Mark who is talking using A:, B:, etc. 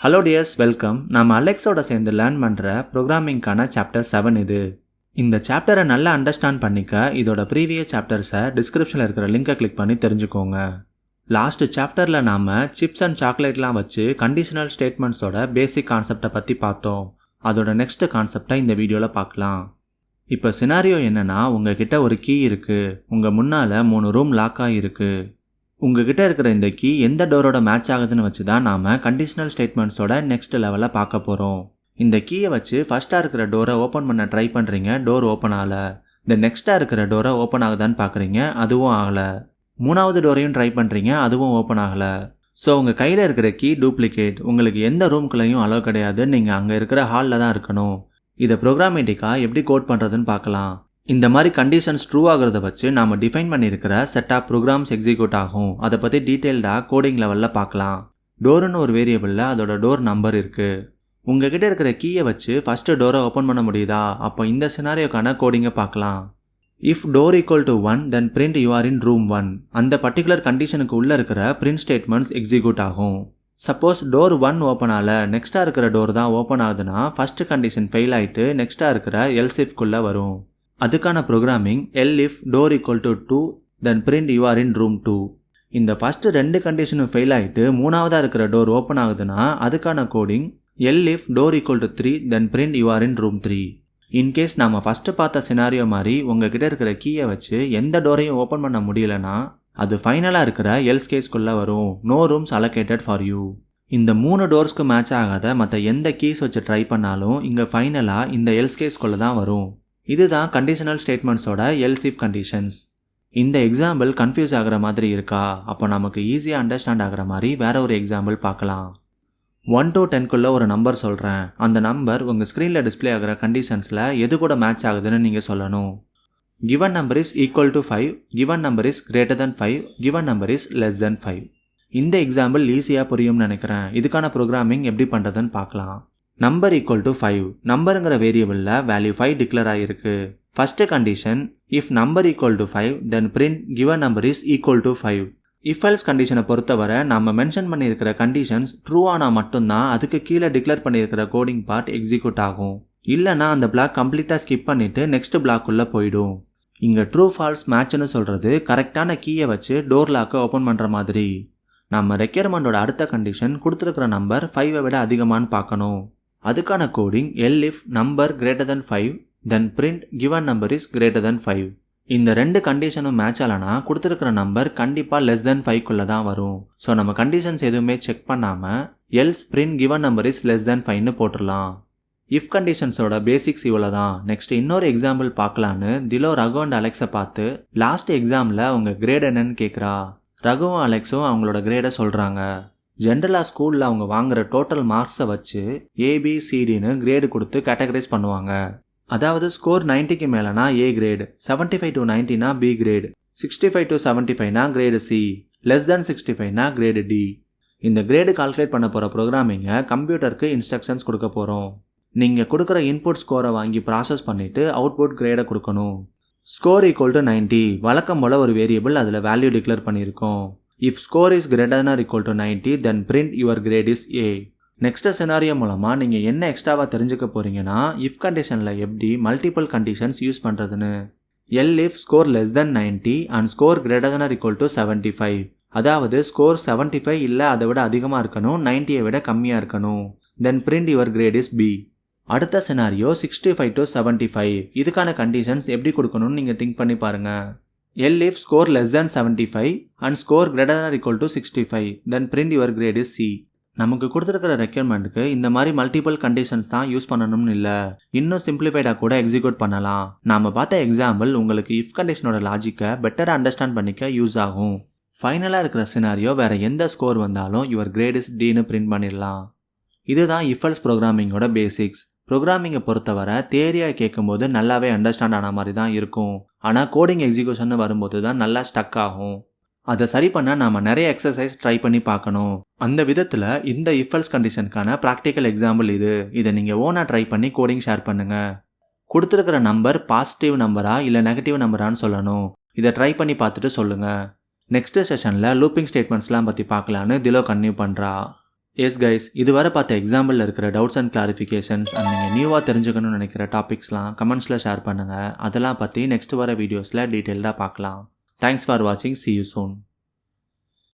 A: Hello tears, welcome. நம்ம அலெக்ஸோட சேர்ந்து learn பண்ணுற ப்ரோக்ராமிங்கான சாப்டர் 7 இது. இந்த சாப்டரை நல்லா அண்டர்ஸ்டாண்ட் பண்ணிக்க இதோட ப்ரீவியஸ் சாப்டர்ஸை டிஸ்கிரிப்ஷனில் இருக்கிற லிங்கை கிளிக் பண்ணி தெரிஞ்சுக்கோங்க. லாஸ்ட் சாப்டரில் நாம் சிப்ஸ் அண்ட் சாக்லேட்லாம் வச்சு கண்டிஷனல் ஸ்டேட்மெண்ட்ஸோட பேசிக் கான்செப்டை பற்றி பார்த்தோம். அதோட நெக்ஸ்ட் கான்செப்டை இந்த வீடியோவில் பார்க்கலாம். இப்போ சினாரியோ என்னன்னா, உங்ககிட்ட ஒரு கீ இருக்குது, உங்கள் முன்னால் 3 ரூம் லாக் ஆகிருக்கு. உங்ககிட்ட இருக்கிற இந்த கீ எந்த டோரோட மேட்ச் ஆகுதுன்னு வச்சு தான் நாம் கண்டிஷனல் ஸ்டேட்மெண்ட்ஸோட நெக்ஸ்ட் லெவலில் பார்க்க போகிறோம். இந்த கீயை வச்சு ஃபஸ்ட்டாக இருக்கிற டோரை ஓப்பன் பண்ண ட்ரை பண்ணுறீங்க, டோர் ஓப்பன் ஆகலை. இந்த நெக்ஸ்ட்டாக இருக்கிற டோரை ஓப்பன் ஆகுதான்னு பார்க்குறீங்க, அதுவும் ஆகலை. 3வது டோரையும் ட்ரை பண்ணுறீங்க, அதுவும் ஓப்பன் ஆகலை. ஸோ உங்கள் கையில் இருக்கிற கீ டூப்ளிகேட், உங்களுக்கு எந்த ரூம்குள்ளேயும் அலோவ் கிடையாது, நீங்கள் அங்கே இருக்கிற ஹாலில் தான் இருக்கணும். இதை ப்ரோக்ராமேட்டிக்காக எப்படி கோட் பண்ணுறதுன்னு பார்க்கலாம். இந்த மாதிரி கண்டிஷன்ஸ் ட்ரூ ஆகிறத வச்சு நாம் டிஃபைன் பண்ணியிருக்கிற செட் ஆஃப் ப்ரோக்ராம்ஸ் எக்ஸிக்யூட் ஆகும். அதை பற்றி டீட்டெயில்டாக கோடிங் லெவலில் பார்க்கலாம். டோருன்னு ஒரு வேரியபிளில் அதோட டோர் நம்பர் இருக்குது. உங்ககிட்ட இருக்கிற கீயை வச்சு ஃபஸ்ட்டு டோரை ஓப்பன் பண்ண முடியுதா? அப்போ இந்த சினாரியோக்கான கோடிங்கை பார்க்கலாம். If door equal to 1 then print you are in room 1. அந்த பர்டிகுலர் கண்டிஷனுக்கு உள்ளே இருக்கிற பிரிண்ட் ஸ்டேட்மெண்ட்ஸ் எக்ஸிக்யூட் ஆகும். சப்போஸ் டோர் 1 ஓப்பன் ஆகலை, நெக்ஸ்ட்டாக இருக்கிற டோர் தான் ஓப்பன் ஆகுதுன்னா ஃபஸ்ட்டு கண்டிஷன் ஃபெயில் ஆகிட்டு நெக்ஸ்ட்டாக இருக்கிற எல்ஸ் இஃப்குள்ளே வரும். அதுக்கான programming L if door equal to 2 then print you are in room 2. இந்த ஃபஸ்ட்டு 2 கண்டிஷனும் ஃபெயில் ஆகிட்டு 3வதாக இருக்கிற டோர் ஓப்பன் ஆகுதுன்னா அதுக்கான coding L if door equal to 3 then print you are in room 3. In case நாம் ஃபஸ்ட்டு பார்த்த scenario மாதிரி உங்ககிட்ட இருக்கிற கீயை வச்சு எந்த டோரையும் ஓப்பன் பண்ண முடியலன்னா அது ஃபைனலாக இருக்கிற எல்ஸ் கேஸ்க்குள்ளே வரும், no rooms allocated for you. இந்த 3 டோர்ஸ்க்கு மேட்ச் ஆகாத மற்ற எந்த கீஸ் வச்சு ட்ரை பண்ணாலும் இங்கே ஃபைனலாக இந்த எல்ஸ் கேஸ்க்குள்ளே தான் வரும். இதுதான் கண்டிஷனல் ஸ்டேட்மெண்ட்ஸோட எல்ஸ் இஃப் கண்டிஷன்ஸ். இந்த எக்ஸாம்பிள் கன்ஃபியூஸ் ஆகிற மாதிரி இருக்கா? அப்போ நமக்கு ஈஸியாக அண்டர்ஸ்டாண்ட் ஆகிற மாதிரி வேற ஒரு எக்ஸாம்பிள் பார்க்கலாம். 1 to 10க்குள்ளே ஒரு நம்பர் சொல்கிறேன். அந்த நம்பர் உங்கள் ஸ்க்ரீனில் டிஸ்பிளே ஆகிற கண்டிஷன்ஸில் எது கூட மேட்ச் ஆகுதுன்னு நீங்கள் சொல்லணும். Given number is equal to 5, given number is greater than 5, given number is less தென் 5. இந்த எக்ஸாம்பிள் ஈஸியாக புரியும்னு நினைக்கிறேன். இதுக்கான ப்ரோக்ராமிங் எப்படி பண்ணுறதுன்னு பார்க்கலாம். Number equal to 5. நம்பருங்கிற வேரியபிளில் வேல்யூ 5 டிக்ளேர் ஆகிருக்கு. First condition if number equal to 5 then print given number is equal to 5. If else கண்டிஷனை பொறுத்தவரை நம்ம மென்ஷன் பண்ணியிருக்கிற கண்டிஷன்ஸ் ட்ரூ ஆனால் மட்டும்தான் அதுக்கு கீழே டிக்ளேர் பண்ணியிருக்கிற கோடிங் பார்ட் எக்ஸிக்யூட் ஆகும். இல்லைனா அந்த பிளாக் கம்ப்ளீட்டாக ஸ்கிப் பண்ணிவிட்டு நெக்ஸ்ட் பிளாக்குள்ளே போயிடும். இங்கே ட்ரூ ஃபால்ஸ் மேட்ச்னு சொல்கிறது கரெக்டான கீயை வச்சு டோர் லாக்கை ஓப்பன் பண்ணுற மாதிரி. நம்ம ரெக்யர்மெண்டோட அடுத்த கண்டிஷன் கொடுத்துருக்கிற நம்பர் 5ஐ விட அதிகமானு பார்க்கணும். அதுக்கான coding L if number greater than 5 then print given number is greater than 5. இந்த 2 கண்டிஷனும் மேட்ச் ஆலனா கொடுத்துருக்கிற நம்பர் கண்டிப்பாக லெஸ் தென் 5க்குள்ளே தான் வரும். ஸோ நம்ம கண்டிஷன்ஸ் எதுவுமே செக் பண்ணாமல் else print given number is less than 5ன்னு போட்டுடலாம். இஃப் கண்டிஷன்ஸோட பேசிக்ஸ் இவ்வளோ தான். நெக்ஸ்ட் இன்னொரு எக்ஸாம்பிள் பார்க்கலான்னு திலோ ரகு அண்ட் அலெக்ஸை பார்த்து லாஸ்ட் எக்ஸாமில் அவங்க கிரேட் என்னன்னு கேட்குறா. ரகுவும் அலெக்ஸும் அவங்களோட கிரேடை சொல்கிறாங்க. ஜென்ரலாக ஸ்கூலில் அவங்க வாங்குகிற டோட்டல் மார்க்ஸை வச்சு ஏபிசிடின்னு கிரேடு கொடுத்து கேட்டகரைஸ் பண்ணுவாங்க. அதாவது ஸ்கோர் 90க்கு மேலேனா ஏ கிரேடு, 75 to 90னா பி கிரேடு, 65 to 75னா கிரேடு சி, லெஸ் தென் 65னா கிரேடு டி. இந்த கிரேடு கால்குலேட் பண்ண போகிற ப்ரோக்ராமிங்கை கம்ப்யூட்டருக்கு இன்ஸ்ட்ரக்ஷன்ஸ் கொடுக்க போகிறோம். நீங்கள் கொடுக்குற இன்புட் ஸ்கோரை வாங்கி ப்ராசஸ் பண்ணிவிட்டு அவுட்புட் கிரேடை கொடுக்கணும். Score equal to 90. வழக்கம் போல் ஒரு வேரியபிள் அதில் வேல்யூ டிக்ளேர் பண்ணியிருக்கோம். If score is greater than or equal to 90 then print your grade is A. Next scenario மூலமாக நீங்கள் என்ன எக்ஸ்ட்ராவாக தெரிஞ்சுக்க போகிறீங்கன்னா இஃப் கண்டிஷனில் எப்படி மல்டிபிள் கண்டிஷன்ஸ் யூஸ் பண்ணுறதுன்னு. Elif score less than 90 and score greater than or equal to 75. அதாவது ஸ்கோர் 75 இல்லை அதை விட அதிகமாக இருக்கணும், 90ஐ விட கம்மியாக இருக்கணும். Then print your grade is B. அடுத்த சினாரியோ 65 to 75. இதுக்கான கண்டிஷன்ஸ் எப்படி கொடுக்கணும்னு நீங்கள் திங்க் பண்ணி பாருங்கள். L if score less than 75 and score greater than or equal to 65 then print your grade is C. நமக்கு கொடுத்துருக்கிற ரெக்யர்மெண்ட்டுக்கு இந்த மாதிரி மல்டிபிள் கண்டிஷன்ஸ் தான் யூஸ் பண்ணணும்னு இல்லை, இன்னும் சிம்பிளிஃபைடாக கூட எக்ஸிக்யூட் பண்ணலாம். நாம் பார்த்த எக்ஸாம்பிள் உங்களுக்கு இஃப் கண்டிஷனோட லாஜிக்கை பெட்டராக அண்டர்ஸ்டாண்ட் பண்ணிக்க யூஸ் ஆகும். ஃபைனலாக இருக்கிற சினாரியோ வேறு எந்த ஸ்கோர் வந்தாலும் யுவர் கிரேட் இஸ் டின்னு பிரிண்ட் பண்ணிடலாம். இதுதான் இஃப் எல்ஸ் ப்ரோக்ராமிங்கோட பேசிக்ஸ். ப்ரோக்ராமிங்கை பொறுத்தவரை தியரியாக கேட்கும்போது நல்லாவே அண்டர்ஸ்டாண்ட் ஆன மாதிரி தான் இருக்கும். ஆனால் கோடிங் எக்ஸிக்யூஷன் வரும்போது தான் நல்லா ஸ்டக் ஆகும். அதை சரி பண்ண நாம் நிறைய எக்ஸசைஸ் ட்ரை பண்ணி பார்க்கணும். அந்த விதத்தில் இந்த இஃப் எல்ஸ் கண்டிஷனுக்கான ப்ராக்டிக்கல் எக்ஸாம்பிள் இது. இதை நீங்கள் ஓனாக ட்ரை பண்ணி கோடிங் ஷேர் பண்ணுங்கள். கொடுத்துருக்கிற நம்பர் பாசிட்டிவ் நம்பரா இல்லை நெகட்டிவ் நம்பரான்னு சொல்லணும். இதை ட்ரை பண்ணி பார்த்துட்டு சொல்லுங்கள். நெக்ஸ்ட் செஷனில் லூப்பிங் ஸ்டேட்மெண்ட்ஸ்லாம் பற்றி பார்க்கலான்னு திலோ கன்டினியூ பண்ணுறா. எஸ் கைஸ், இதுவரை பார்த்த எக்ஸாம்பிளில் இருக்கிற டவுட்ஸ் அண்ட் கிளாரிஃபிகேஷன்ஸ் அண்ட் நீங்கள் நியூவாக தெரிஞ்சுக்கணும்னு நினைக்கிற டாபிக்ஸ்லாம் கமெண்ட்ஸில் ஷேர் பண்ணுங்கள். அதெல்லாம் பற்றி நெக்ஸ்ட் வர வீடியோஸில் டீட்டெயில்டாக பார்க்கலாம். தேங்க்ஸ் ஃபார் வாட்சிங். See you soon.